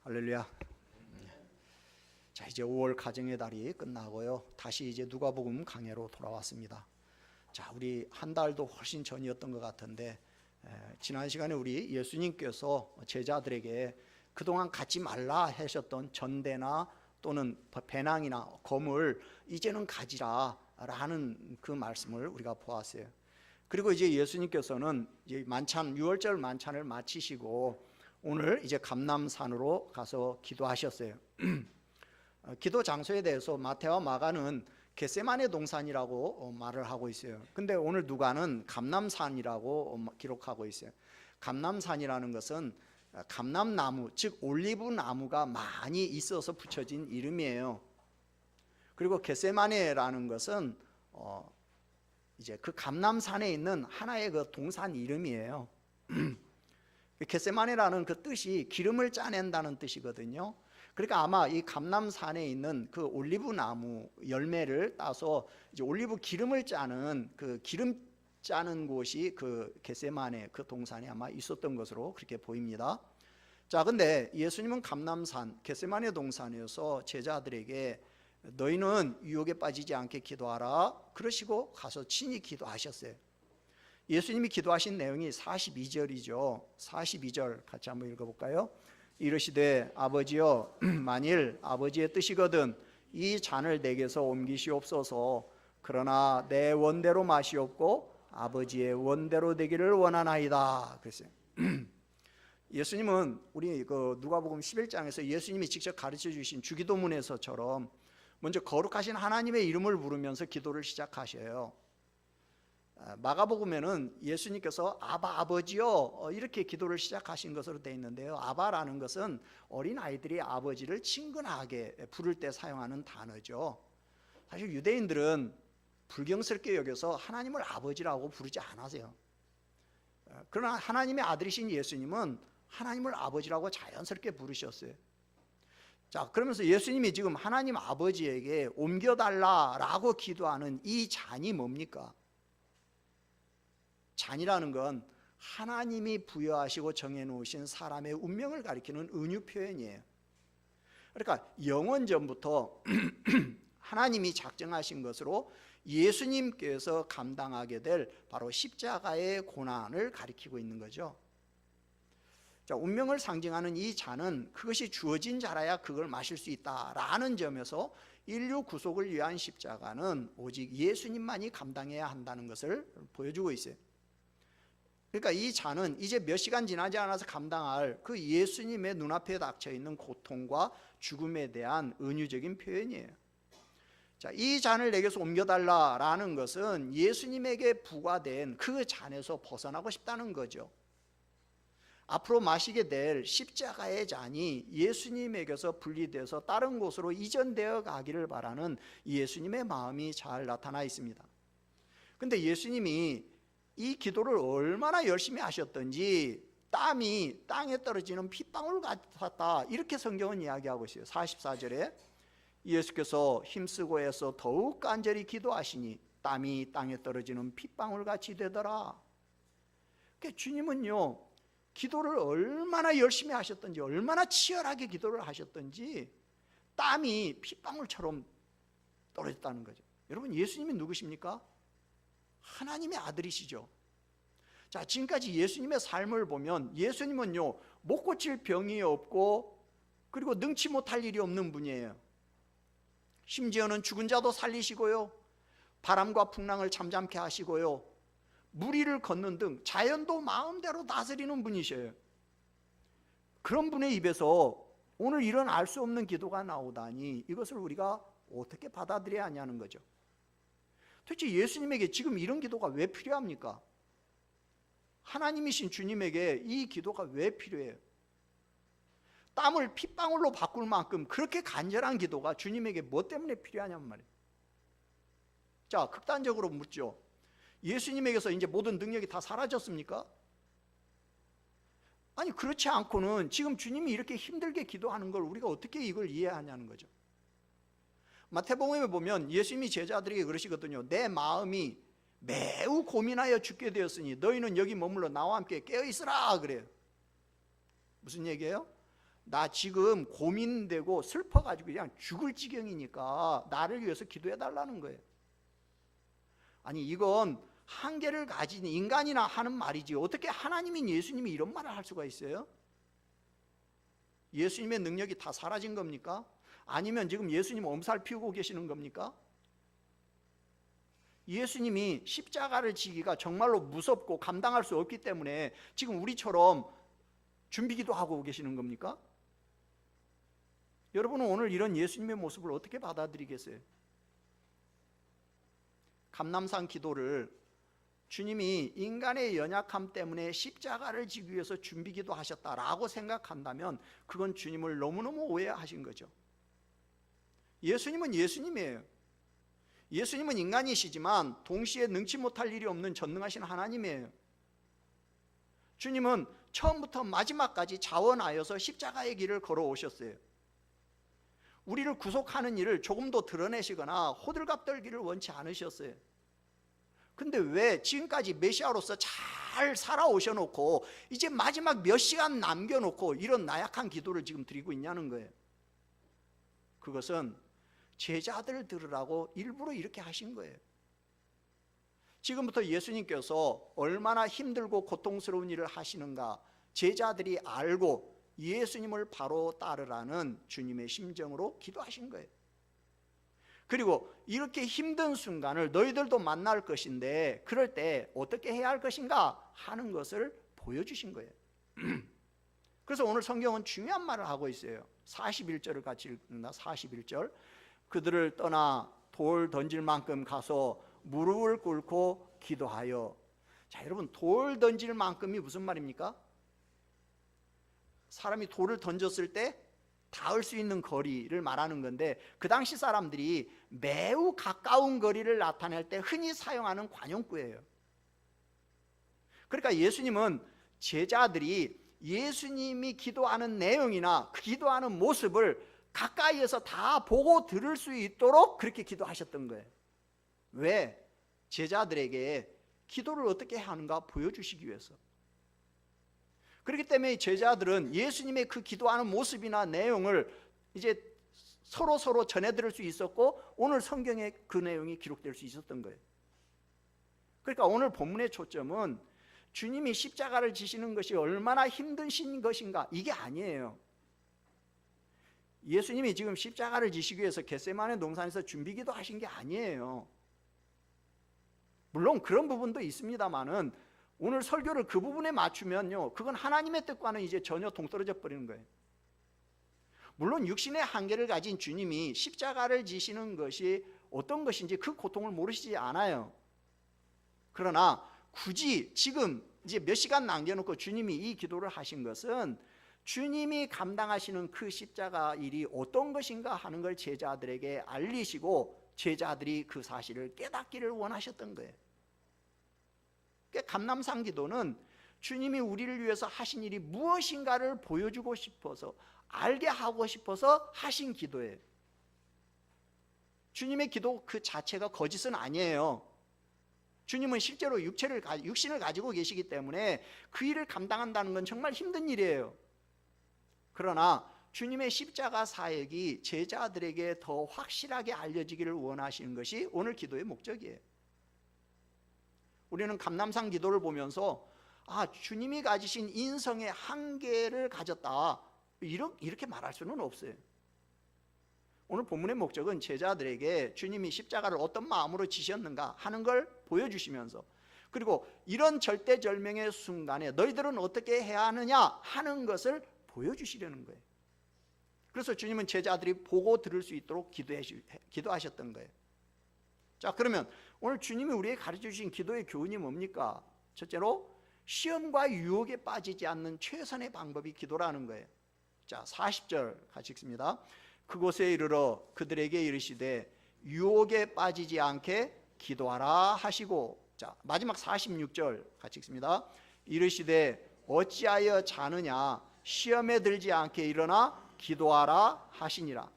할렐루야. 자, 이제 5월 가정의 달이 끝나고요. 다시 이제 누가복음 강해로 돌아왔습니다. 자, 우리 한 달도 훨씬 전이었던 것 같은데 지난 시간에 우리 예수님께서 제자들에게 그동안 갖지 말라 하셨던 전대나 또는 배낭이나 검을 이제는 가지라 라는 그 말씀을 우리가 보았어요. 그리고 이제 예수님께서는 이제 만찬, 유월절 만찬을 마치시고 오늘 이제 감람산으로 가서 기도하셨어요. 기도 장소에 대해서 마태와 마가는 겟세마네 동산이라고 말을 하고 있어요. 근데 오늘 누가는 감람산이라고 기록하고 있어요. 감람산이라는 것은 감람나무, 즉 올리브 나무가 많이 있어서 붙여진 이름이에요. 그리고 겟세마네라는 것은 이제 그 감람산에 있는 하나의 그 동산 이름이에요. 겟세마네라는 그 뜻이 기름을 짜낸다는 뜻이거든요. 그러니까 아마 이 감람산에 있는 그 올리브 나무 열매를 따서 이제 올리브 기름을 짜는 그 기름 짜는 곳이 그 겟세마네 그 동산에 아마 있었던 것으로 그렇게 보입니다. 자, 근데 예수님은 감람산 겟세마네 동산에서 제자들에게 너희는 유혹에 빠지지 않게 기도하라 그러시고 가서 친히 기도하셨어요. 예수님이 기도하신 내용이 42절이죠. 42절 같이 한번 읽어볼까요? 이르시되 아버지여 만일 아버지의 뜻이거든 이 잔을 내게서 옮기시옵소서. 그러나 내 원대로 마시옵고 아버지의 원대로 되기를 원하나이다 그랬어요. 예수님은 우리 그 누가복음 11장에서 예수님이 직접 가르쳐 주신 주기도문에서처럼 먼저 거룩하신 하나님의 이름을 부르면서 기도를 시작하셔요. 마가복음에는 예수님께서 아바 아버지요 이렇게 기도를 시작하신 것으로 되어 있는데요. 아바라는 것은 어린아이들이 아버지를 친근하게 부를 때 사용하는 단어죠. 사실 유대인들은 불경스럽게 여겨서 하나님을 아버지라고 부르지 않으세요. 그러나 하나님의 아들이신 예수님은 하나님을 아버지라고 자연스럽게 부르셨어요. 자, 그러면서 예수님이 지금 하나님 아버지에게 옮겨달라라고 기도하는 이 잔이 뭡니까? 잔이라는 건 하나님이 부여하시고 정해놓으신 사람의 운명을 가리키는 은유 표현이에요. 그러니까 영원전부터 하나님이 작정하신 것으로 예수님께서 감당하게 될 바로 십자가의 고난을 가리키고 있는 거죠. 자, 운명을 상징하는 이 잔은 그것이 주어진 자라야 그걸 마실 수 있다라는 점에서 인류 구속을 위한 십자가는 오직 예수님만이 감당해야 한다는 것을 보여주고 있어요. 그러니까 이 잔은 이제 몇 시간 지나지 않아서 감당할 그 예수님의 눈앞에 닥쳐 있는 고통과 죽음에 대한 은유적인 표현이에요. 자, 이 잔을 내게서 옮겨달라라는 것은 예수님에게 부과된 그 잔에서 벗어나고 싶다는 거죠. 앞으로 마시게 될 십자가의 잔이 예수님에게서 분리돼서 다른 곳으로 이전되어 가기를 바라는 예수님의 마음이 잘 나타나 있습니다. 근데 예수님이 이 기도를 얼마나 열심히 하셨던지 땀이 땅에 떨어지는 핏방울 같았다 이렇게 성경은 이야기하고 있어요. 44절에 예수께서 힘쓰고 해서 더욱 간절히 기도하시니 땀이 땅에 떨어지는 핏방울 같이 되더라. 그러니까 주님은요 기도를 얼마나 열심히 하셨던지 얼마나 치열하게 기도를 하셨던지 땀이 핏방울처럼 떨어졌다는 거죠. 여러분, 예수님이 누구십니까? 하나님의 아들이시죠. 자, 지금까지 예수님의 삶을 보면 예수님은요 못 고칠 병이 없고 그리고 능치 못할 일이 없는 분이에요. 심지어는 죽은 자도 살리시고요 바람과 풍랑을 잠잠케 하시고요 물 위를 걷는 등 자연도 마음대로 다스리는 분이셔요. 그런 분의 입에서 오늘 이런 알 수 없는 기도가 나오다니 이것을 우리가 어떻게 받아들여야 하냐는 거죠. 도대체 예수님에게 지금 이런 기도가 왜 필요합니까? 하나님이신 주님에게 이 기도가 왜 필요해요? 땀을 핏방울로 바꿀 만큼 그렇게 간절한 기도가 주님에게 뭐 때문에 필요하냐는 말이에요. 자, 극단적으로 묻죠. 예수님에게서 이제 모든 능력이 다 사라졌습니까? 아니, 그렇지 않고는 지금 주님이 이렇게 힘들게 기도하는 걸 우리가 어떻게 이걸 이해하냐는 거죠. 마태복음에 보면 예수님이 제자들에게 그러시거든요. 내 마음이 매우 고민하여 죽게 되었으니 너희는 여기 머물러 나와 함께 깨어있으라 그래요. 무슨 얘기예요? 나 지금 고민되고 슬퍼가지고 그냥 죽을 지경이니까 나를 위해서 기도해 달라는 거예요. 아니 이건 한계를 가진 인간이나 하는 말이지 어떻게 하나님인 예수님이 이런 말을 할 수가 있어요? 예수님의 능력이 다 사라진 겁니까? 아니면 지금 예수님 엄살 피우고 계시는 겁니까? 예수님이 십자가를 지기가 정말로 무섭고 감당할 수 없기 때문에 지금 우리처럼 준비기도 하고 계시는 겁니까? 여러분은 오늘 이런 예수님의 모습을 어떻게 받아들이겠어요? 감람산 기도를 주님이 인간의 연약함 때문에 십자가를 지기 위해서 준비기도 하셨다라고 생각한다면 그건 주님을 너무너무 오해하신 거죠. 예수님은 예수님이에요. 예수님은 인간이시지만 동시에 능치 못할 일이 없는 전능하신 하나님이에요. 주님은 처음부터 마지막까지 자원하여서 십자가의 길을 걸어오셨어요. 우리를 구속하는 일을 조금도 드러내시거나 호들갑 떨기를 원치 않으셨어요. 근데 왜 지금까지 메시아로서 잘 살아오셔놓고 이제 마지막 몇 시간 남겨놓고 이런 나약한 기도를 지금 드리고 있냐는 거예요. 그것은 제자들 들으라고 일부러 이렇게 하신 거예요. 지금부터 예수님께서 얼마나 힘들고 고통스러운 일을 하시는가 제자들이 알고 예수님을 바로 따르라는 주님의 심정으로 기도하신 거예요. 그리고 이렇게 힘든 순간을 너희들도 만날 것인데 그럴 때 어떻게 해야 할 것인가 하는 것을 보여주신 거예요. 그래서 오늘 성경은 중요한 말을 하고 있어요. 41절을 같이 읽는다. 41절 그들을 떠나 돌 던질 만큼 가서 무릎을 꿇고 기도하여. 자, 여러분 돌 던질 만큼이 무슨 말입니까? 사람이 돌을 던졌을 때 닿을 수 있는 거리를 말하는 건데 그 당시 사람들이 매우 가까운 거리를 나타낼 때 흔히 사용하는 관용구예요. 그러니까 예수님은 제자들이 예수님이 기도하는 내용이나 그 기도하는 모습을 가까이에서 다 보고 들을 수 있도록 그렇게 기도하셨던 거예요. 왜? 제자들에게 기도를 어떻게 하는가 보여주시기 위해서. 그렇기 때문에 제자들은 예수님의 그 기도하는 모습이나 내용을 이제 서로 전해 들을 수 있었고 오늘 성경에 그 내용이 기록될 수 있었던 거예요. 그러니까 오늘 본문의 초점은 주님이 십자가를 지시는 것이 얼마나 힘드신 것인가 이게 아니에요. 예수님이 지금 십자가를 지시기 위해서 겟세마네 동산에서 준비기도 하신 게 아니에요. 물론 그런 부분도 있습니다만은 오늘 설교를 그 부분에 맞추면요 그건 하나님의 뜻과는 이제 전혀 동떨어져 버리는 거예요. 물론 육신의 한계를 가진 주님이 십자가를 지시는 것이 어떤 것인지 그 고통을 모르시지 않아요. 그러나 굳이 지금 이제 몇 시간 남겨놓고 주님이 이 기도를 하신 것은 주님이 감당하시는 그 십자가 일이 어떤 것인가 하는 걸 제자들에게 알리시고 제자들이 그 사실을 깨닫기를 원하셨던 거예요. 감람산 기도는 주님이 우리를 위해서 하신 일이 무엇인가를 보여주고 싶어서 알게 하고 싶어서 하신 기도예요. 주님의 기도 그 자체가 거짓은 아니에요. 주님은 실제로 육신을 가지고 계시기 때문에 그 일을 감당한다는 건 정말 힘든 일이에요. 그러나 주님의 십자가 사역이 제자들에게 더 확실하게 알려지기를 원하시는 것이 오늘 기도의 목적이에요. 우리는 감람산 기도를 보면서 주님이 가지신 인성의 한계를 가졌다 이렇게 말할 수는 없어요. 오늘 본문의 목적은 제자들에게 주님이 십자가를 어떤 마음으로 지셨는가 하는 걸 보여주시면서 그리고 이런 절대절명의 순간에 너희들은 어떻게 해야 하느냐 하는 것을 보여주시려는 거예요. 그래서 주님은 제자들이 보고 들을 수 있도록 기도하셨던 거예요. 자, 그러면 오늘 주님이 우리에게 가르쳐 주신 기도의 교훈이 뭡니까? 첫째로 시험과 유혹에 빠지지 않는 최선의 방법이 기도라는 거예요. 자, 40절 같이 읽습니다. 그곳에 이르러 그들에게 이르시되 유혹에 빠지지 않게 기도하라 하시고. 자, 마지막 46절 같이 읽습니다. 이르시되 어찌하여 자느냐 시험에 들지 않게 일어나 기도하라 하시니라.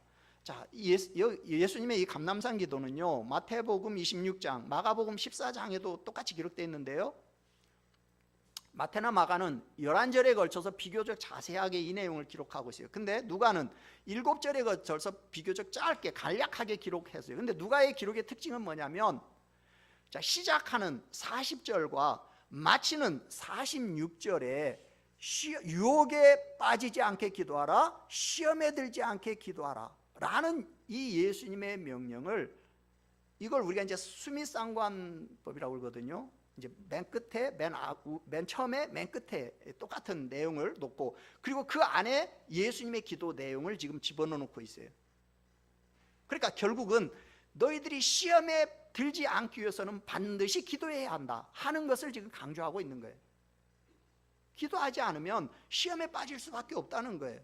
자, 예수님의 이 감람산 기도는요 마태복음 26장, 마가복음 14장에도 똑같이 기록되어 있는데요 마태나 마가는 11절에 걸쳐서 비교적 자세하게 이 내용을 기록하고 있어요. 근데 누가는 7절에 걸쳐서 비교적 짧게 간략하게 기록했어요. 근데 누가의 기록의 특징은 뭐냐면, 자, 시작하는 40절과 마치는 46절에 유혹에 빠지지 않게 기도하라, 시험에 들지 않게 기도하라 라는 이 예수님의 명령을, 이걸 우리가 이제 수미상관법이라고 그러거든요. 이제 맨 끝에, 맨 처음에, 맨 끝에 똑같은 내용을 놓고, 그리고 그 안에 예수님의 기도 내용을 지금 집어넣어 놓고 있어요. 그러니까 결국은 너희들이 시험에 들지 않기 위해서는 반드시 기도해야 한다 하는 것을 지금 강조하고 있는 거예요. 기도하지 않으면 시험에 빠질 수밖에 없다는 거예요.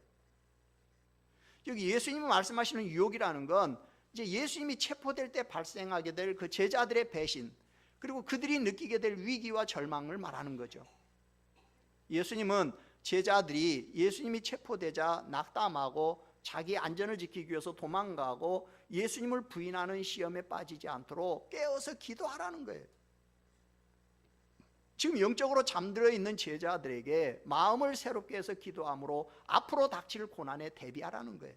여기 예수님이 말씀하시는 유혹이라는 건 이제 예수님이 체포될 때 발생하게 될 그 제자들의 배신, 그리고 그들이 느끼게 될 위기와 절망을 말하는 거죠. 예수님은 제자들이 예수님이 체포되자 낙담하고 자기 안전을 지키기 위해서 도망가고 예수님을 부인하는 시험에 빠지지 않도록 깨어서 기도하라는 거예요. 지금 영적으로 잠들어 있는 제자들에게 마음을 새롭게 해서 기도함으로 앞으로 닥칠 고난에 대비하라는 거예요.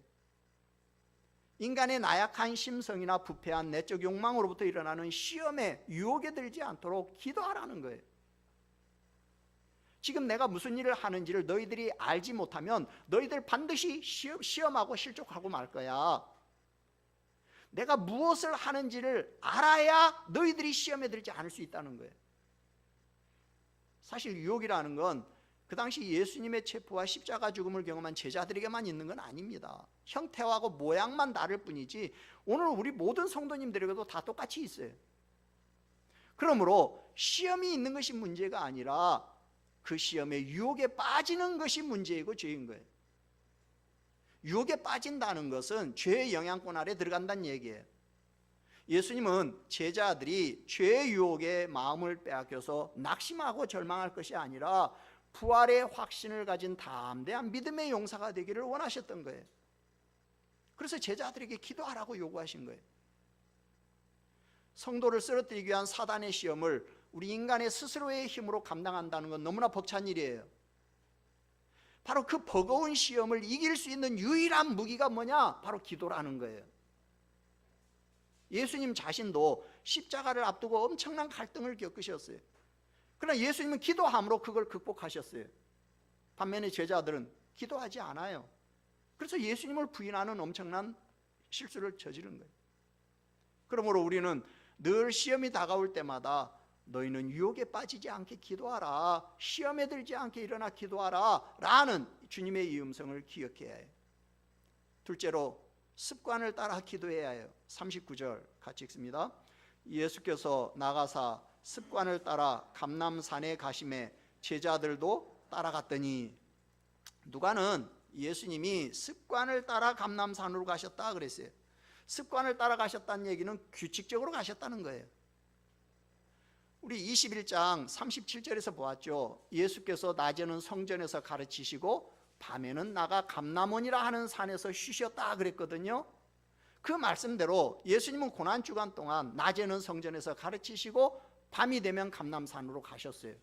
인간의 나약한 심성이나 부패한 내적 욕망으로부터 일어나는 시험에 유혹에 들지 않도록 기도하라는 거예요. 지금 내가 무슨 일을 하는지를 너희들이 알지 못하면 너희들 반드시 시험하고 실족하고 말 거야. 내가 무엇을 하는지를 알아야 너희들이 시험에 들지 않을 수 있다는 거예요. 사실 유혹이라는 건 그 당시 예수님의 체포와 십자가 죽음을 경험한 제자들에게만 있는 건 아닙니다. 형태하고 모양만 다를 뿐이지 오늘 우리 모든 성도님들에게도 다 똑같이 있어요. 그러므로 시험이 있는 것이 문제가 아니라 그 시험의 유혹에 빠지는 것이 문제이고 죄인 거예요. 유혹에 빠진다는 것은 죄의 영향권 아래 들어간다는 얘기예요. 예수님은 제자들이 죄의 유혹에 마음을 빼앗겨서 낙심하고 절망할 것이 아니라 부활의 확신을 가진 담대한 믿음의 용사가 되기를 원하셨던 거예요. 그래서 제자들에게 기도하라고 요구하신 거예요. 성도를 쓰러뜨리기 위한 사단의 시험을 우리 인간의 스스로의 힘으로 감당한다는 건 너무나 벅찬 일이에요. 바로 그 버거운 시험을 이길 수 있는 유일한 무기가 뭐냐? 바로 기도라는 거예요. 예수님 자신도 십자가를 앞두고 엄청난 갈등을 겪으셨어요. 그러나 예수님은 기도함으로 그걸 극복하셨어요. 반면에 제자들은 기도하지 않아요. 그래서 예수님을 부인하는 엄청난 실수를 저지른 거예요. 그러므로 우리는 늘 시험이 다가올 때마다 너희는 유혹에 빠지지 않게 기도하라, 시험에 들지 않게 일어나 기도하라 라는 주님의 이 음성을 기억해야 해요. 둘째로 습관을 따라 기도해야 해요. 39절 같이 읽습니다. 예수께서 나가사 습관을 따라 감람산에 가심에 제자들도 따라갔더니, 누가는 예수님이 습관을 따라 감람산으로 가셨다 그랬어요. 습관을 따라 가셨다는 얘기는 규칙적으로 가셨다는 거예요. 우리 21장 37절에서 보았죠. 예수께서 낮에는 성전에서 가르치시고 밤에는 나가 감람원이라 하는 산에서 쉬셨다 그랬거든요. 그 말씀대로 예수님은 고난주간 동안 낮에는 성전에서 가르치시고 밤이 되면 감람산으로 가셨어요.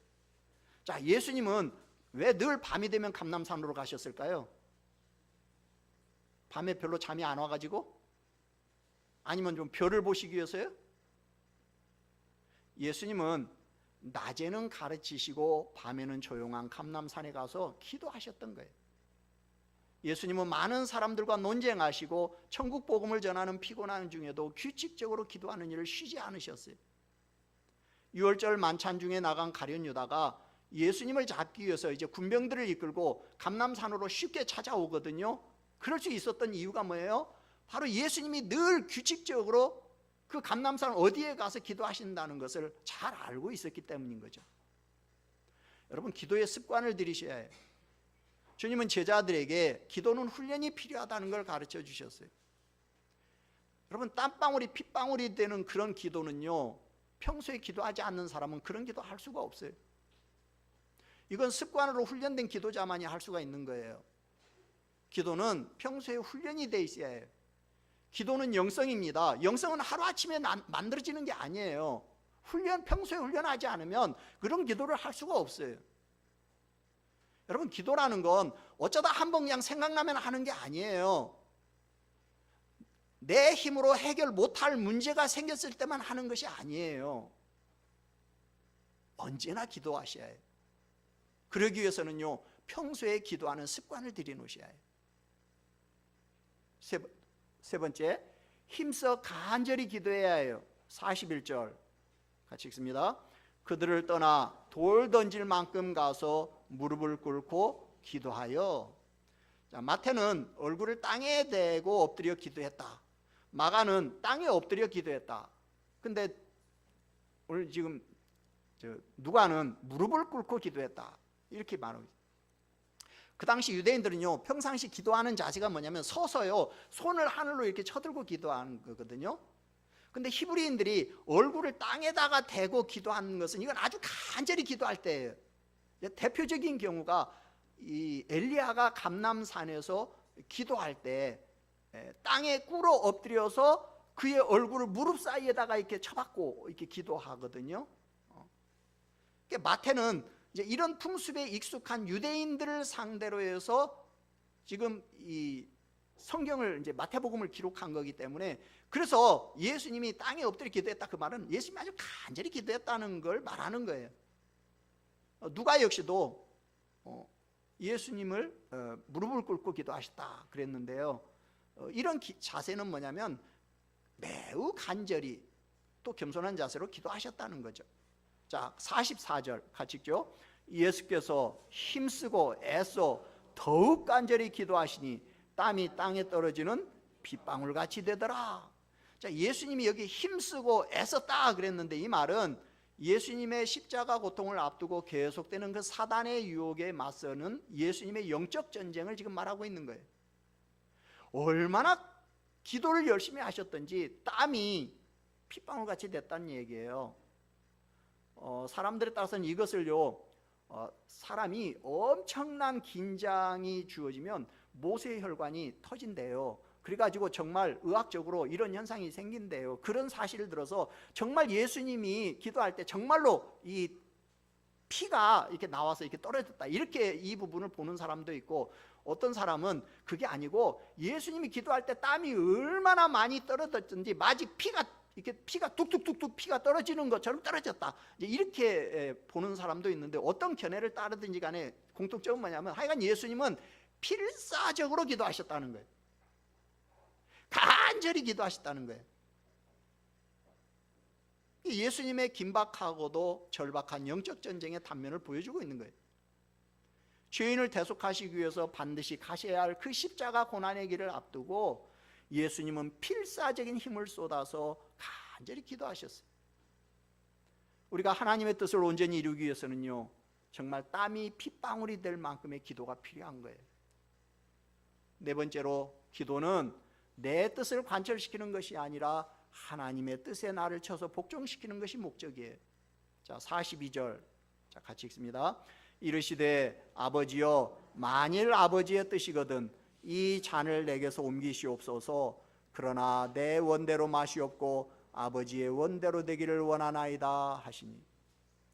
자, 예수님은 왜 늘 밤이 되면 감람산으로 가셨을까요? 밤에 별로 잠이 안 와가지고? 아니면 좀 별을 보시기 위해서요? 예수님은 낮에는 가르치시고 밤에는 조용한 감람산에 가서 기도하셨던 거예요. 예수님은 많은 사람들과 논쟁하시고 천국 복음을 전하는 피곤한 중에도 규칙적으로 기도하는 일을 쉬지 않으셨어요. 유월절 만찬 중에 나간 가룟 유다가 예수님을 잡기 위해서 이제 군병들을 이끌고 감람산으로 쉽게 찾아오거든요. 그럴 수 있었던 이유가 뭐예요? 바로 예수님이 늘 규칙적으로 그 감람산 어디에 가서 기도하신다는 것을 잘 알고 있었기 때문인 거죠. 여러분, 기도의 습관을 들이셔야 해요. 주님은 제자들에게 기도는 훈련이 필요하다는 걸 가르쳐 주셨어요. 여러분, 땀방울이 핏방울이 되는 그런 기도는요, 평소에 기도하지 않는 사람은 그런 기도 할 수가 없어요. 이건 습관으로 훈련된 기도자만이 할 수가 있는 거예요. 기도는 평소에 훈련이 돼 있어야 해요. 기도는 영성입니다. 영성은 하루아침에 만들어지는 게 아니에요. 평소에 훈련하지 않으면 그런 기도를 할 수가 없어요. 여러분, 기도라는 건 어쩌다 한번 그냥 생각나면 하는 게 아니에요. 내 힘으로 해결 못할 문제가 생겼을 때만 하는 것이 아니에요. 언제나 기도하셔야 해요. 그러기 위해서는요, 평소에 기도하는 습관을 들여놓으셔야 해요. 세 번째, 힘써 간절히 기도해야 해요. 41절 같이 읽습니다. 그들을 떠나 돌 던질 만큼 가서 무릎을 꿇고 기도하여. 자, 마태는 얼굴을 땅에 대고 엎드려 기도했다. 마가는 땅에 엎드려 기도했다. 근데 오늘 지금 누가는 무릎을 꿇고 기도했다, 이렇게 말하고 있어요. 그 당시 유대인들은요, 평상시 기도하는 자세가 뭐냐면 서서요, 손을 하늘로 이렇게 쳐들고 기도하는 거거든요. 근데 히브리인들이 얼굴을 땅에다가 대고 기도하는 것은 이건 아주 간절히 기도할 때예요. 대표적인 경우가 이 엘리야가 감람산에서 기도할 때 땅에 꿇어 엎드려서 그의 얼굴을 무릎 사이에다가 이렇게 쳐박고 이렇게 기도하거든요. 그러니까 마태는 이제 이런 풍습에 익숙한 유대인들을 상대로 해서 지금 이 성경을 이제 마태복음을 기록한 거기 때문에, 그래서 예수님이 땅에 엎드려 기도했다, 그 말은 예수님이 아주 간절히 기도했다는 걸 말하는 거예요. 누가 역시도 예수님을 무릎을 꿇고 기도하셨다 그랬는데요, 이런 자세는 뭐냐면 매우 간절히 또 겸손한 자세로 기도하셨다는 거죠. 자, 44절 같이 읽죠. 예수께서 힘쓰고 애써 더욱 간절히 기도하시니 땀이 땅에 떨어지는 빗방울같이 되더라. 자, 예수님이 여기 힘쓰고 애썼다 그랬는데, 이 말은 예수님의 십자가 고통을 앞두고 계속되는 그 사단의 유혹에 맞서는 예수님의 영적 전쟁을 지금 말하고 있는 거예요. 얼마나 기도를 열심히 하셨던지 땀이 핏방울같이 됐다는 얘기예요. 사람들에 따라서는 이것을요, 사람이 엄청난 긴장이 주어지면 모세혈관이 터진대요. 그래가지고 정말 의학적으로 이런 현상이 생긴대요. 그런 사실을 들어서 정말 예수님이 기도할 때 정말로 이 피가 이렇게 나와서 이렇게 떨어졌다, 이렇게 이 부분을 보는 사람도 있고, 어떤 사람은 그게 아니고 예수님이 기도할 때 땀이 얼마나 많이 떨어졌든지 마치 피가 뚝뚝뚝뚝 피가 떨어지는 것처럼 떨어졌다, 이렇게 보는 사람도 있는데, 어떤 견해를 따르든지 간에 공통점은 뭐냐면 하여간 예수님은 필사적으로 기도하셨다는 거예요. 간절히 기도하셨다는 거예요. 예수님의 긴박하고도 절박한 영적 전쟁의 단면을 보여주고 있는 거예요. 죄인을 대속하시기 위해서 반드시 가셔야 할 그 십자가 고난의 길을 앞두고 예수님은 필사적인 힘을 쏟아서 간절히 기도하셨어요. 우리가 하나님의 뜻을 온전히 이루기 위해서는요, 정말 땀이 핏방울이 될 만큼의 기도가 필요한 거예요. 네 번째로, 기도는 내 뜻을 관철시키는 것이 아니라 하나님의 뜻에 나를 쳐서 복종시키는 것이 목적이에요. 자, 42절 자, 같이 읽습니다. 이르시되 아버지여, 만일 아버지의 뜻이거든 이 잔을 내게서 옮기시옵소서. 그러나 내 원대로 마시옵고 아버지의 원대로 되기를 원하나이다 하시니.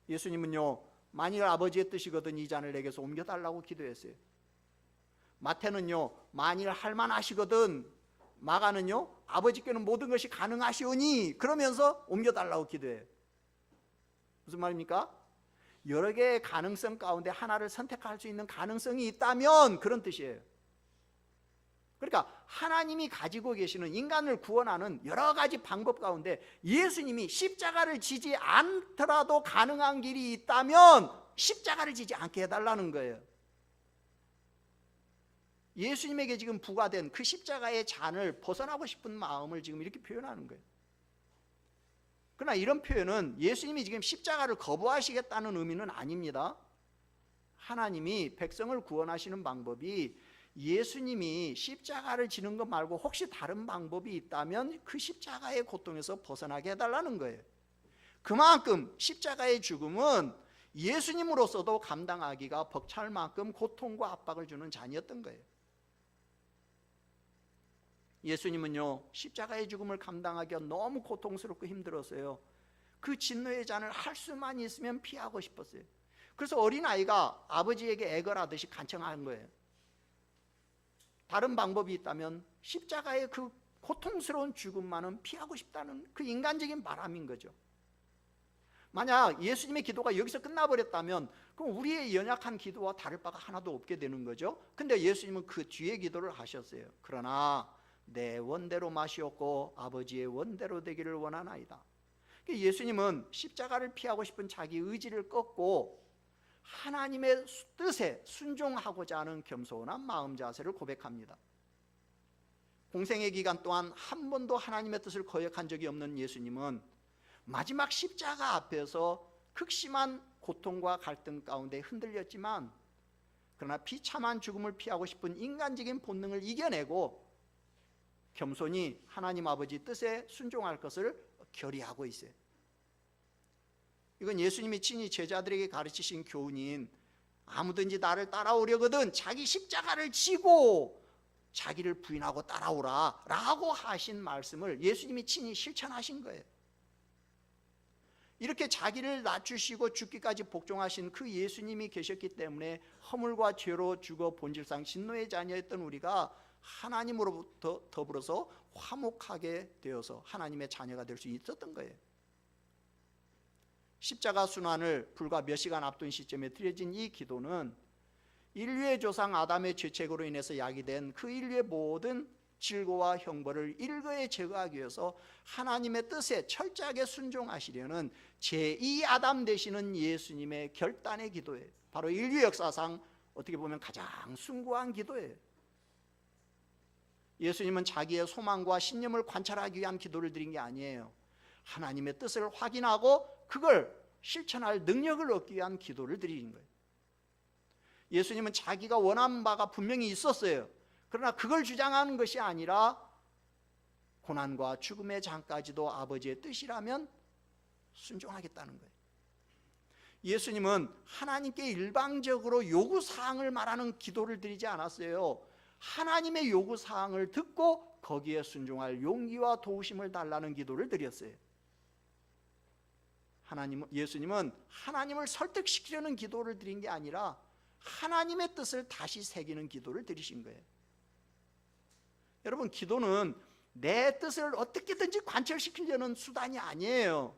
예수님은요, 만일 아버지의 뜻이거든 이 잔을 내게서 옮겨달라고 기도했어요. 마태는요, 만일 할만하시거든, 마가는요, 아버지께는 모든 것이 가능하시오니, 그러면서 옮겨달라고 기도해요. 무슨 말입니까? 여러 개의 가능성 가운데 하나를 선택할 수 있는 가능성이 있다면 그런 뜻이에요. 그러니까 하나님이 가지고 계시는 인간을 구원하는 여러 가지 방법 가운데 예수님이 십자가를 지지 않더라도 가능한 길이 있다면 십자가를 지지 않게 해달라는 거예요. 예수님에게 지금 부과된 그 십자가의 잔을 벗어나고 싶은 마음을 지금 이렇게 표현하는 거예요. 그러나 이런 표현은 예수님이 지금 십자가를 거부하시겠다는 의미는 아닙니다. 하나님이 백성을 구원하시는 방법이 예수님이 십자가를 지는 것 말고 혹시 다른 방법이 있다면 그 십자가의 고통에서 벗어나게 해달라는 거예요. 그만큼 십자가의 죽음은 예수님으로서도 감당하기가 벅찰 만큼 고통과 압박을 주는 잔이었던 거예요. 예수님은요, 십자가의 죽음을 감당하기가 너무 고통스럽고 힘들었어요. 그 진노의 잔을 할 수만 있으면 피하고 싶었어요. 그래서 어린아이가 아버지에게 애걸하듯이 간청하는 거예요. 다른 방법이 있다면 십자가의 그 고통스러운 죽음만은 피하고 싶다는 그 인간적인 바람인 거죠. 만약 예수님의 기도가 여기서 끝나버렸다면 그럼 우리의 연약한 기도와 다를 바가 하나도 없게 되는 거죠. 근데 예수님은 그 뒤에 기도를 하셨어요. 그러나 내 원대로 마시옵고 아버지의 원대로 되기를 원하나이다. 예수님은 십자가를 피하고 싶은 자기 의지를 꺾고 하나님의 뜻에 순종하고자 하는 겸손한 마음 자세를 고백합니다. 공생의 기간 동안 한 번도 하나님의 뜻을 거역한 적이 없는 예수님은 마지막 십자가 앞에서 극심한 고통과 갈등 가운데 흔들렸지만, 그러나 비참한 죽음을 피하고 싶은 인간적인 본능을 이겨내고 겸손히 하나님 아버지 뜻에 순종할 것을 결의하고 있어요. 이건 예수님이 친히 제자들에게 가르치신 교훈인, 아무든지 나를 따라오려거든 자기 십자가를 지고 자기를 부인하고 따라오라 라고 하신 말씀을 예수님이 친히 실천하신 거예요. 이렇게 자기를 낮추시고 죽기까지 복종하신 그 예수님이 계셨기 때문에 허물과 죄로 죽어 본질상 진노의 자녀였던 우리가 하나님으로부터 더불어서 화목하게 되어서 하나님의 자녀가 될 수 있었던 거예요. 십자가 순환을 불과 몇 시간 앞둔 시점에 드려진 이 기도는 인류의 조상 아담의 죄책으로 인해서 야기된 그 인류의 모든 질고와 형벌을 일거에 제거하기 위해서 하나님의 뜻에 철저하게 순종하시려는 제2 아담 되시는 예수님의 결단의 기도예요. 바로 인류 역사상 어떻게 보면 가장 숭고한 기도예요. 예수님은 자기의 소망과 신념을 관찰하기 위한 기도를 드린 게 아니에요. 하나님의 뜻을 확인하고 그걸 실천할 능력을 얻기 위한 기도를 드리는 거예요. 예수님은 자기가 원하는 바가 분명히 있었어요. 그러나 그걸 주장하는 것이 아니라 고난과 죽음의 장까지도 아버지의 뜻이라면 순종하겠다는 거예요. 예수님은 하나님께 일방적으로 요구사항을 말하는 기도를 드리지 않았어요. 하나님의 요구사항을 듣고 거기에 순종할 용기와 도우심을 달라는 기도를 드렸어요. 예수님은 하나님을 설득시키려는 기도를 드린 게 아니라 하나님의 뜻을 다시 새기는 기도를 드리신 거예요. 여러분, 기도는 내 뜻을 어떻게든지 관철시키려는 수단이 아니에요.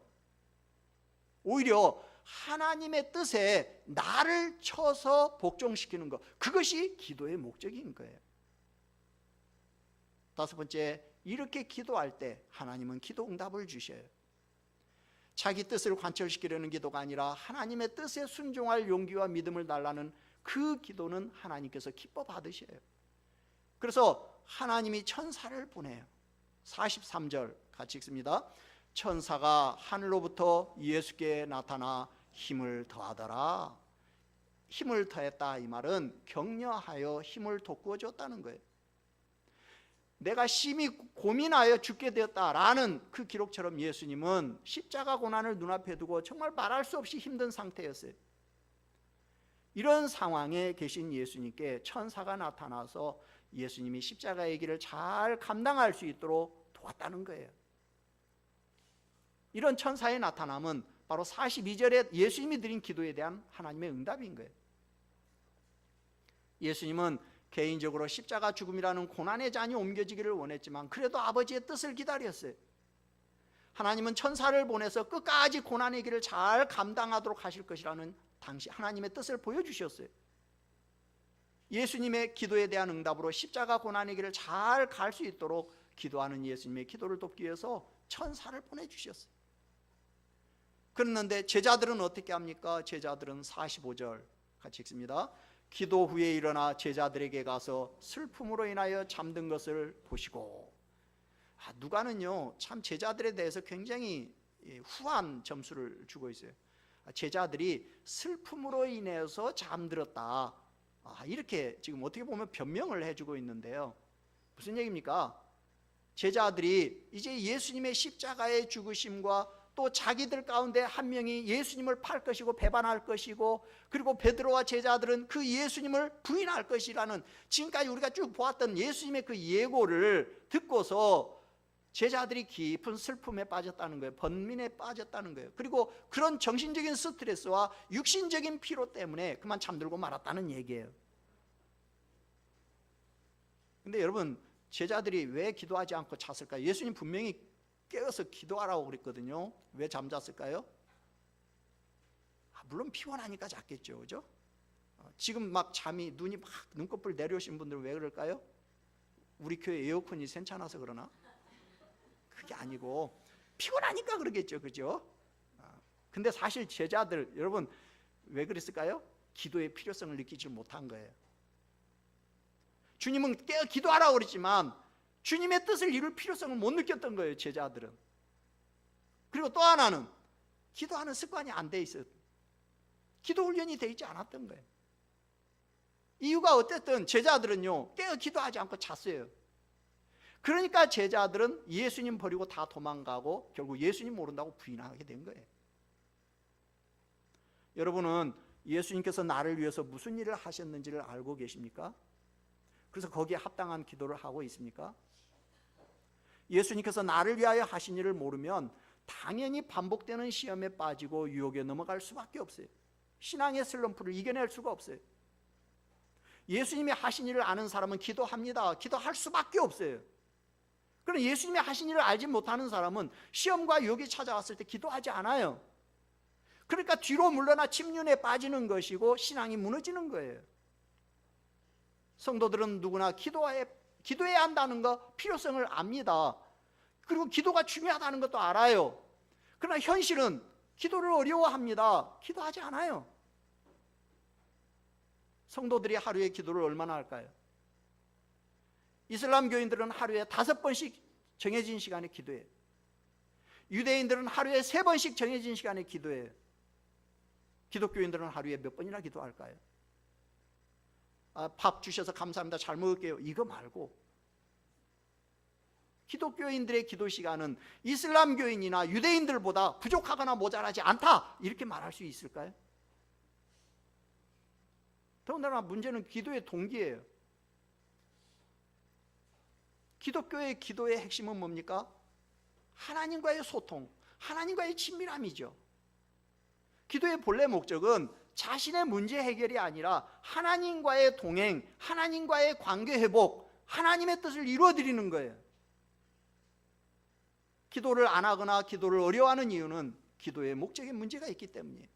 오히려 하나님의 뜻에 나를 쳐서 복종시키는 것, 그것이 기도의 목적인 거예요. 다섯 번째, 이렇게 기도할 때 하나님은 기도 응답을 주셔요. 자기 뜻을 관철시키려는 기도가 아니라 하나님의 뜻에 순종할 용기와 믿음을 달라는 그 기도는 하나님께서 기뻐 받으셔요. 그래서 하나님이 천사를 보내요. 43절 같이 읽습니다. 천사가 하늘로부터 예수께 나타나 힘을 더하더라. 힘을 더했다, 이 말은 격려하여 힘을 돋구어 줬다는 거예요. 내가 심히 고민하여 죽게 되었다라는 그 기록처럼 예수님은 십자가 고난을 눈앞에 두고 정말 말할 수 없이 힘든 상태였어요. 이런 상황에 계신 예수님께 천사가 나타나서 예수님이 십자가의 길을 잘 감당할 수 있도록 도왔다는 거예요. 이런 천사의 나타남은 바로 42절에 예수님이 드린 기도에 대한 하나님의 응답인 거예요. 예수님은 개인적으로 십자가 죽음이라는 고난의 잔이 옮겨지기를 원했지만 그래도 아버지의 뜻을 기다렸어요. 하나님은 천사를 보내서 끝까지 고난의 길을 잘 감당하도록 하실 것이라는 당시 하나님의 뜻을 보여주셨어요. 예수님의 기도에 대한 응답으로 십자가 고난의 길을 잘 갈 수 있도록 기도하는 예수님의 기도를 돕기 위해서 천사를 보내주셨어요. 그랬는데 제자들은 어떻게 합니까? 제자들은 45절 같이 읽습니다. 기도 후에 일어나 제자들에게 가서 슬픔으로 인하여 잠든 것을 보시고, 누가는요 참 제자들에 대해서 굉장히 후한 점수를 주고 있어요. 제자들이 슬픔으로 인해서 잠들었다, 이렇게 지금 어떻게 보면 변명을 해주고 있는데요. 무슨 얘기입니까? 제자들이 이제 예수님의 십자가의 죽으심과 또 자기들 가운데 한 명이 예수님을 팔 것이고 배반할 것이고, 그리고 베드로와 제자들은 그 예수님을 부인할 것이라는 지금까지 우리가 쭉 보았던 예수님의 그 예고를 듣고서 제자들이 깊은 슬픔에 빠졌다는 거예요. 번민에 빠졌다는 거예요. 그리고 그런 정신적인 스트레스와 육신적인 피로 때문에 그만 잠들고 말았다는 얘기예요. 근데 여러분, 제자들이 왜 기도하지 않고 잤을까요? 예수님 분명히 깨어서 기도하라고 그랬거든요. 왜 잠잤을까요? 물론 피곤하니까 잤겠죠, 그죠? 지금 막 잠이 눈이 막 눈꺼풀 내려오신 분들은 왜 그럴까요? 우리 교회 에어컨이 괜찮아서 그러나? 그게 아니고 피곤하니까 그러겠죠, 그죠? 근데 사실 제자들, 여러분 왜 그랬을까요? 기도의 필요성을 느끼지 못한 거예요. 주님은 깨어 기도하라고 그랬지만 주님의 뜻을 이룰 필요성을 못 느꼈던 거예요, 제자들은. 그리고 또 하나는 기도하는 습관이 안 돼 있어요. 기도 훈련이 돼 있지 않았던 거예요. 이유가 어쨌든 제자들은요, 깨어 기도하지 않고 잤어요. 그러니까 제자들은 예수님 버리고 다 도망가고 결국 예수님 모른다고 부인하게 된 거예요. 여러분은 예수님께서 나를 위해서 무슨 일을 하셨는지를 알고 계십니까? 그래서 거기에 합당한 기도를 하고 있습니까? 예수님께서 나를 위하여 하신 일을 모르면 당연히 반복되는 시험에 빠지고 유혹에 넘어갈 수밖에 없어요. 신앙의 슬럼프를 이겨낼 수가 없어요. 예수님이 하신 일을 아는 사람은 기도합니다. 기도할 수밖에 없어요. 그런데 예수님이 하신 일을 알지 못하는 사람은 시험과 유혹이 찾아왔을 때 기도하지 않아요. 그러니까 뒤로 물러나 침륜에 빠지는 것이고 신앙이 무너지는 거예요. 성도들은 누구나 기도해야 한다는 거 필요성을 압니다. 그리고 기도가 중요하다는 것도 알아요. 그러나 현실은 기도를 어려워합니다. 기도하지 않아요. 성도들이 하루에 기도를 얼마나 할까요? 이슬람 교인들은 하루에 5번씩 정해진 시간에 기도해요. 유대인들은 하루에 3번씩 정해진 시간에 기도해요. 기독교인들은 하루에 몇 번이나 기도할까요? 밥 주셔서 감사합니다, 잘 먹을게요, 이거 말고 기독교인들의 기도 시간은 이슬람 교인이나 유대인들보다 부족하거나 모자라지 않다, 이렇게 말할 수 있을까요? 더군다나 문제는 기도의 동기예요. 기독교의 기도의 핵심은 뭡니까? 하나님과의 소통, 하나님과의 친밀함이죠. 기도의 본래 목적은 자신의 문제 해결이 아니라 하나님과의 동행, 하나님과의 관계 회복, 하나님의 뜻을 이루어드리는 거예요. 기도를 안 하거나 기도를 어려워하는 이유는 기도의 목적에 문제가 있기 때문이에요.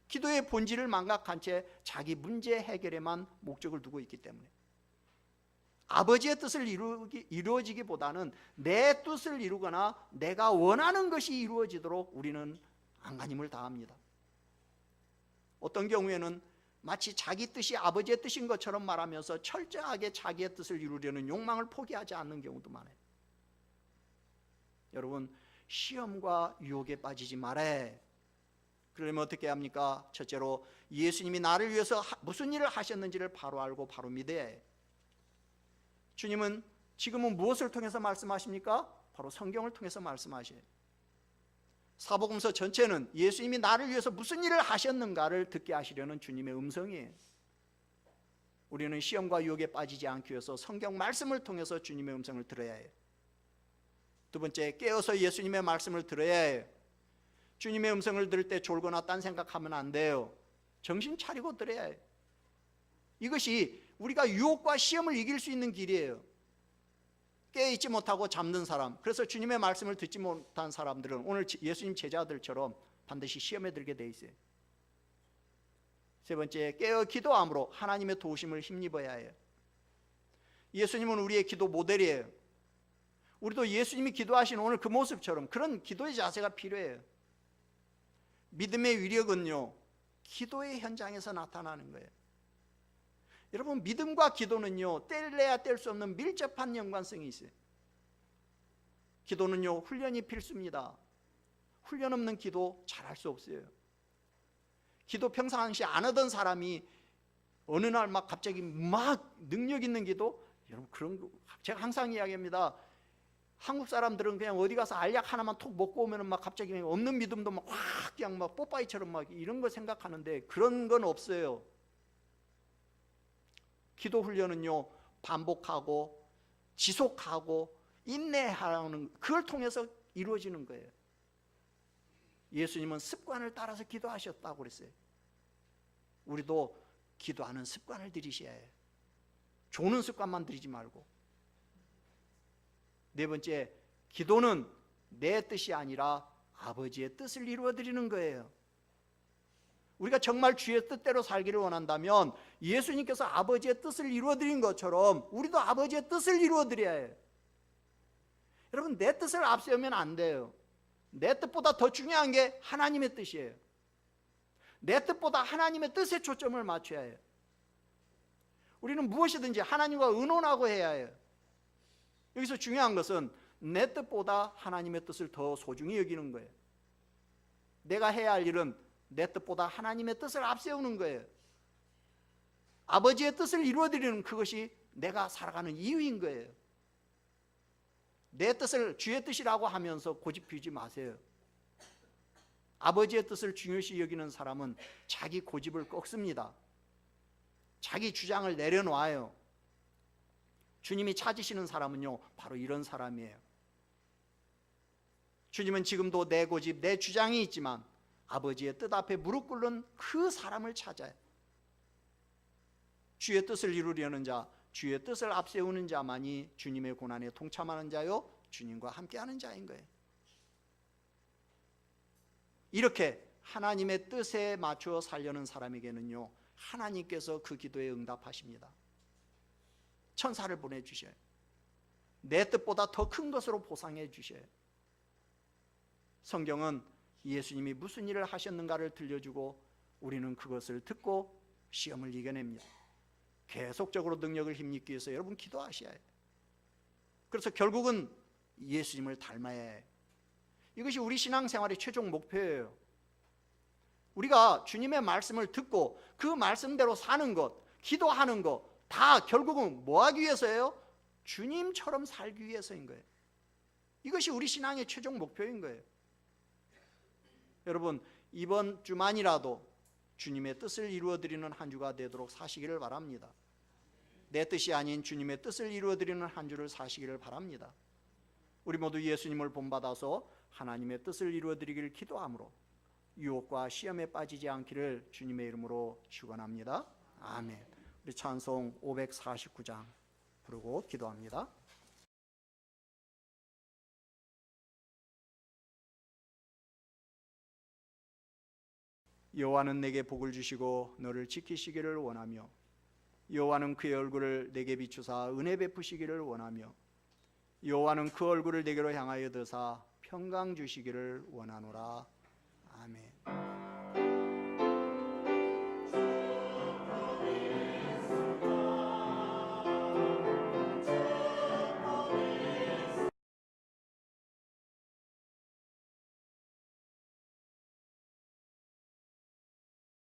기도의 본질을 망각한 채 자기 문제 해결에만 목적을 두고 있기 때문에 아버지의 뜻을 이루어지기보다는 내 뜻을 이루거나 내가 원하는 것이 이루어지도록 우리는 안간힘을 다합니다. 어떤 경우에는 마치 자기 뜻이 아버지의 뜻인 것처럼 말하면서 철저하게 자기의 뜻을 이루려는 욕망을 포기하지 않는 경우도 많아요. 여러분, 시험과 유혹에 빠지지 말아야. 그러려면 어떻게 합니까? 첫째로 예수님이 나를 위해서 무슨 일을 하셨는지를 바로 알고 바로 믿어야 해요. 주님은 지금은 무엇을 통해서 말씀하십니까? 바로 성경을 통해서 말씀하셔요. 사복음서 전체는 예수님이 나를 위해서 무슨 일을 하셨는가를 듣게 하시려는 주님의 음성이에요. 우리는 시험과 유혹에 빠지지 않기 위해서 성경 말씀을 통해서 주님의 음성을 들어야 해요. 두 번째, 깨어서 예수님의 말씀을 들어야 해요. 주님의 음성을 들을 때 졸거나 딴 생각하면 안 돼요. 정신 차리고 들어야 해요. 이것이 우리가 유혹과 시험을 이길 수 있는 길이에요. 깨어있지 못하고 잠든 사람, 그래서 주님의 말씀을 듣지 못한 사람들은 오늘 예수님 제자들처럼 반드시 시험에 들게 돼 있어요. 세 번째, 깨어 기도함으로 하나님의 도우심을 힘입어야 해요. 예수님은 우리의 기도 모델이에요. 우리도 예수님이 기도하신 오늘 그 모습처럼 그런 기도의 자세가 필요해요. 믿음의 위력은요, 기도의 현장에서 나타나는 거예요. 여러분, 믿음과 기도는요, 뗄래야 뗄 수 없는 밀접한 연관성이 있어요. 기도는요, 훈련이 필수입니다. 훈련 없는 기도 잘할 수 없어요. 기도 평상시 안 하던 사람이 어느 날 막 갑자기 막 능력 있는 기도, 여러분 그런 거 제가 항상 이야기합니다. 한국 사람들은 그냥 어디 가서 알약 하나만 톡 먹고 오면은 막 갑자기 없는 믿음도 막 확 그냥 막 뽀빠이처럼 막 이런 거 생각하는데 그런 건 없어요. 기도 훈련은요, 반복하고 지속하고 인내하는 그걸 통해서 이루어지는 거예요. 예수님은 습관을 따라서 기도하셨다고 그랬어요. 우리도 기도하는 습관을 들이셔야 해요. 조는 습관만 들이지 말고. 네 번째, 기도는 내 뜻이 아니라 아버지의 뜻을 이루어드리는 거예요. 우리가 정말 주의 뜻대로 살기를 원한다면 예수님께서 아버지의 뜻을 이루어드린 것처럼 우리도 아버지의 뜻을 이루어드려야 해요. 여러분, 내 뜻을 앞세우면 안 돼요. 내 뜻보다 더 중요한 게 하나님의 뜻이에요. 내 뜻보다 하나님의 뜻에 초점을 맞춰야 해요. 우리는 무엇이든지 하나님과 의논하고 해야 해요. 여기서 중요한 것은 내 뜻보다 하나님의 뜻을 더 소중히 여기는 거예요. 내가 해야 할 일은 내 뜻보다 하나님의 뜻을 앞세우는 거예요. 아버지의 뜻을 이루어드리는 그것이 내가 살아가는 이유인 거예요. 내 뜻을 주의 뜻이라고 하면서 고집 피우지 마세요. 아버지의 뜻을 중요시 여기는 사람은 자기 고집을 꺾습니다. 자기 주장을 내려놓아요. 주님이 찾으시는 사람은요, 바로 이런 사람이에요. 주님은 지금도 내 고집, 내 주장이 있지만 아버지의 뜻 앞에 무릎 꿇는 그 사람을 찾아요. 주의 뜻을 이루려는 자, 주의 뜻을 앞세우는 자만이 주님의 고난에 동참하는 자요, 주님과 함께하는 자인 거예요. 이렇게 하나님의 뜻에 맞추어 살려는 사람에게는요, 하나님께서 그 기도에 응답하십니다. 천사를 보내주셔요. 내 뜻보다 더 큰 것으로 보상해 주셔요. 성경은 예수님이 무슨 일을 하셨는가를 들려주고 우리는 그것을 듣고 시험을 이겨냅니다. 계속적으로 능력을 힘입기 위해서 여러분 기도하셔야 해요. 그래서 결국은 예수님을 닮아야 해요. 이것이 우리 신앙생활의 최종 목표예요. 우리가 주님의 말씀을 듣고 그 말씀대로 사는 것, 기도하는 것 다 결국은 뭐 하기 위해서예요? 주님처럼 살기 위해서인 거예요. 이것이 우리 신앙의 최종 목표인 거예요. 여러분, 이번 주만이라도 주님의 뜻을 이루어드리는 한 주가 되도록 사시기를 바랍니다. 내 뜻이 아닌 주님의 뜻을 이루어드리는 한 주를 사시기를 바랍니다. 우리 모두 예수님을 본받아서 하나님의 뜻을 이루어드리기를 기도함으로 유혹과 시험에 빠지지 않기를 주님의 이름으로 축원합니다. 아멘. 우리 찬송 549장 부르고 기도합니다. 여호와는 내게 복을 주시고 너를 지키시기를 원하며 여호와는 그의 얼굴을 내게 비추사 은혜 베푸시기를 원하며 여호와는 그 얼굴을 내게로 향하여 드사 평강 주시기를 원하노라. 아멘.